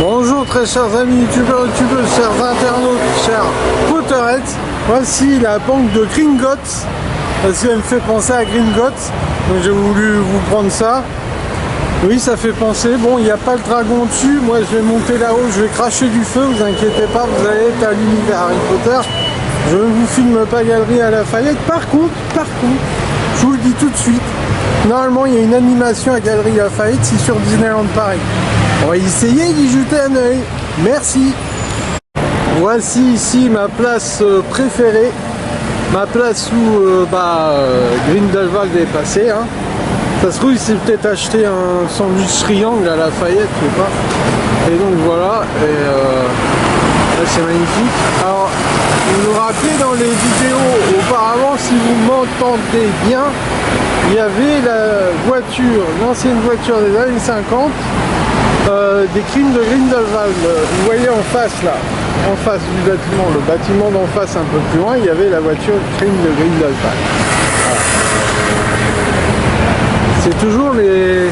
Bonjour très chers amis youtubeurs, chers internautes, chers Potterheads. Voici la banque de Gringotts, parce qu'elle me fait penser à Gringotts, donc j'ai voulu vous prendre ça. Oui, ça fait penser. Bon, il n'y a pas le dragon dessus, moi je vais monter là-haut, je vais cracher du feu, vous inquiétez pas, vous allez être à l'univers Harry Potter. Je ne vous filme pas Galeries à Lafayette. Par contre, je vous le dis tout de suite, normalement il y a une animation à Galeries Lafayette, c'est sur Disneyland Paris. On va essayer d'y jeter un œil. Merci. Voici ici ma place préférée, ma place où Grindelwald est passé. Hein. Ça se trouve, il s'est peut-être acheté un sandwich triangle à Lafayette, je sais pas. Et donc voilà, et c'est magnifique. Alors, vous vous rappelez dans les vidéos auparavant, si vous m'entendez bien, il y avait la voiture, l'ancienne voiture des années 50, des crimes de Grindelwald. Vous voyez en face là, en face du bâtiment, le bâtiment d'en face un peu plus loin, il y avait la voiture crime de Grindelwald. Voilà. C'est toujours les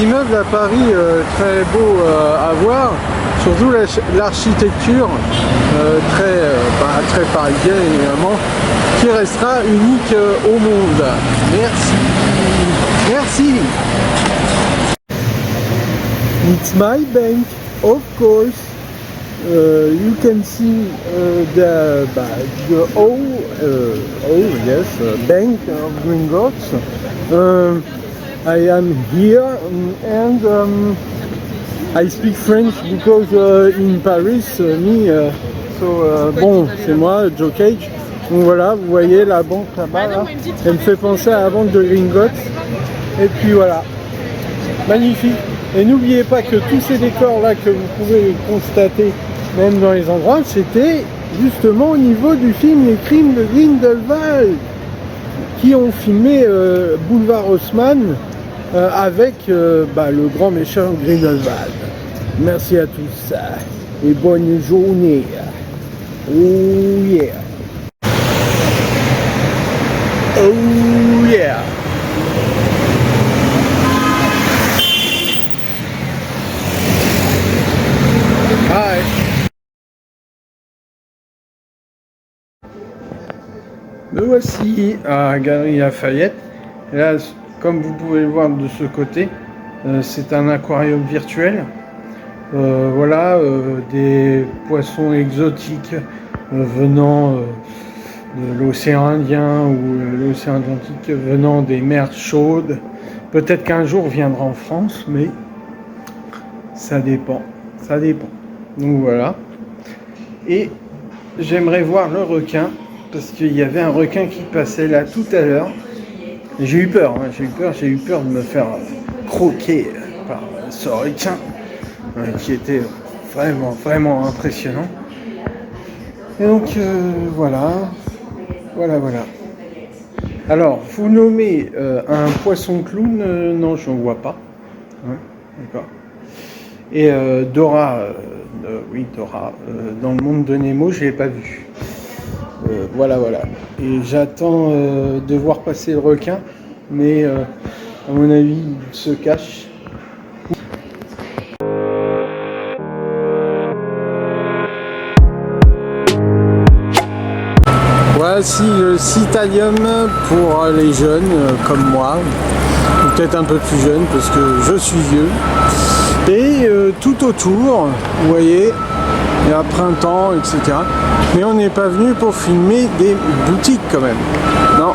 immeubles à Paris très beaux à voir, surtout l'architecture très parisienne évidemment, qui restera unique au monde. Merci. Merci. It's my bank, of course. You can see the bank of Gringotts. I am here and I speak French because in Paris, bon, c'est moi, Joe Cage. Donc voilà, vous voyez la banque là-bas, là. Elle me fait penser à la banque de Gringotts. Et puis voilà, magnifique. Et n'oubliez pas que tous ces décors là que vous pouvez constater, même dans les endroits, c'était justement au niveau du film Les Crimes de Grindelwald, qui ont filmé Boulevard Haussmann avec le grand méchant Grindelwald. Merci à tous et bonne journée. Oh yeah. Oh yeah. Hi. Me voici à Galeries Lafayette. Et là, comme vous pouvez le voir de ce côté, c'est un aquarium virtuel. Voilà, des poissons exotiques venant de l'océan Indien ou l'océan Atlantique, venant des mers chaudes. Peut-être qu'un jour viendra en France, mais ça dépend. Ça dépend. Donc voilà. Et j'aimerais voir le requin, parce qu'il y avait un requin qui passait là tout à l'heure. J'ai eu peur, hein, j'ai eu peur de me faire croquer par ce requin qui était vraiment impressionnant. Et donc voilà. Alors, vous nommez un poisson clown, non, je ne vois pas. Ouais, d'accord. Et Dora, Dora, dans le monde de Nemo, je ne l'ai pas vu. Voilà. Et j'attends de voir passer le requin, mais à mon avis, il se cache. Voici le citadium pour les jeunes comme moi, ou peut-être un peu plus jeunes parce que je suis vieux. Et tout autour, vous voyez, il y a printemps, etc. Mais on n'est pas venu pour filmer des boutiques quand même. Non,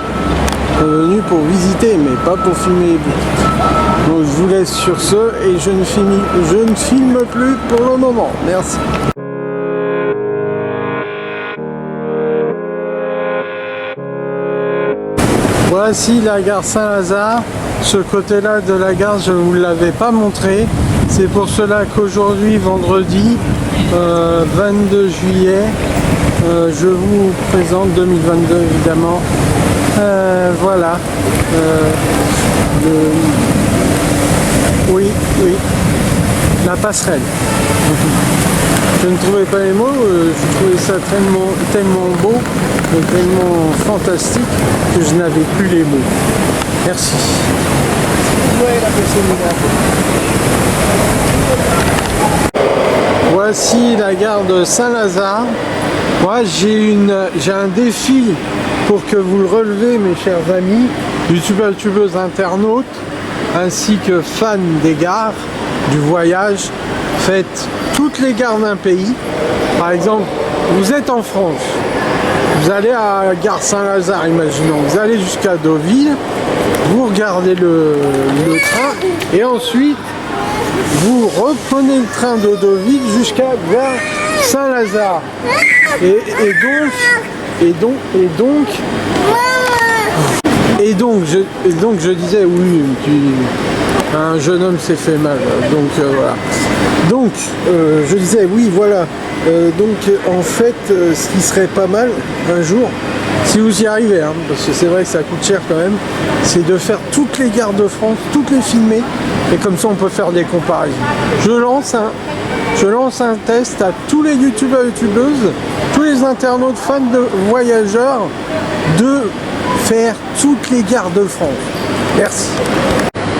on est venu pour visiter, mais pas pour filmer les boutiques. Donc je vous laisse sur ce et je ne filme plus pour le moment. Merci. Voici la gare Saint-Lazare. Ce côté-là de la gare, je ne vous l'avais pas montré. C'est pour cela qu'aujourd'hui, vendredi 22 juillet, je vous présente 2022 évidemment. Voilà. Oui, la passerelle. Je ne trouvais pas les mots, je trouvais ça tellement beau, tellement fantastique que je n'avais plus les mots. Merci. Ouais, la voici la gare de Saint-Lazare. Moi j'ai un défi pour que vous le relevez, mes chers amis, youtubeurs, youtubeuses, internautes, ainsi que fans des gares, du voyage. Faites toutes les gares d'un pays. Par exemple, vous êtes en France, vous allez à la gare Saint-Lazare, imaginons, vous allez jusqu'à Deauville, vous regardez le train et ensuite vous reprenez le train de Deauville jusqu'à gare Saint-Lazare. Et donc je disais oui, un jeune homme s'est fait mal, donc voilà. Donc je disais oui, voilà. Donc en fait, ce qui serait pas mal un jour, si vous y arrivez, hein, parce que c'est vrai que ça coûte cher quand même, c'est de faire toutes les gares de France, toutes les filmer, et comme ça on peut faire des comparaisons. Je lance un test à tous les youtubeurs, youtubeuses, tous les internautes fans de voyageurs, de faire toutes les gares de France. Merci.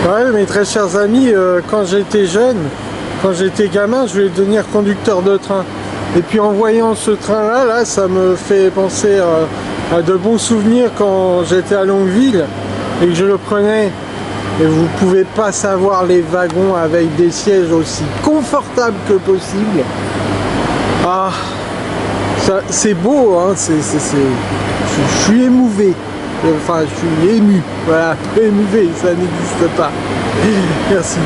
Ouais, mes très chers amis, quand j'étais jeune, quand j'étais gamin, je voulais devenir conducteur de train. Et puis en voyant ce train-là, là, ça me fait penser à de bons souvenirs quand j'étais à Longueville et que je le prenais. Et vous pouvez pas savoir les wagons avec des sièges aussi confortables que possible. Ah, c'est beau, hein, je suis émouvé. Enfin, je suis ému. Voilà, émouvé, ça n'existe pas. Merci.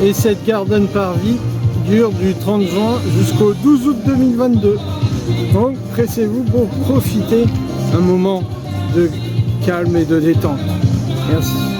Et cette Garden Parvis dure du 30 juin jusqu'au 12 août 2022. Donc pressez-vous pour profiter d'un moment de calme et de détente. Merci.